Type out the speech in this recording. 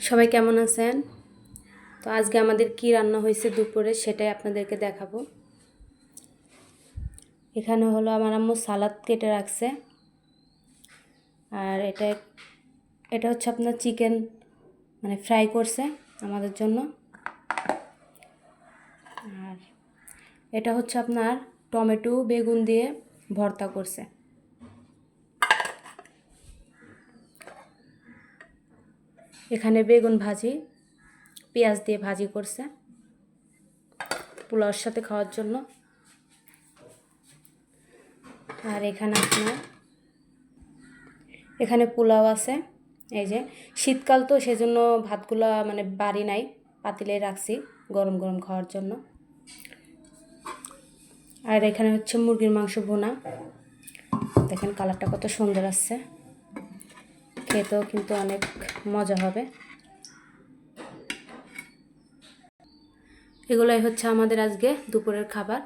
সবাই কেমন আছেন? তো আজকে আমাদের কি রান্না হয়েছে দুপুরে সেটাই আপনাদেরকে দেখাবো। এখানে হলো আমার আম্মু সালাদ কেটে রাখছে, আর এটা হচ্ছে আপনার চিকেন মানে ফ্রাই করছে আমাদের জন্য। আর এটা হচ্ছে আপনার টমেটো বেগুন দিয়ে ভর্তা করছে। এখানে বেগুন ভাজি পেঁয়াজ দিয়ে ভাজি করছে পোলাওর সাথে খাওয়ার জন্য। আর এখানে পোলাও আছে। এই যে শীতকাল তো সেজন্য ভাতগুলা মানে বাড়ি নাই, পাতিলে রাখছি গরম গরম খাওয়ার জন্য। আর এখানে হচ্ছে মুরগির মাংস ভুনা, দেখেন কালারটা কত সুন্দর আসছে, খেতেও কিন্তু অনেক মজা হবে। এগুলাই হচ্ছে আমাদের আজকে দুপুরের খাবার।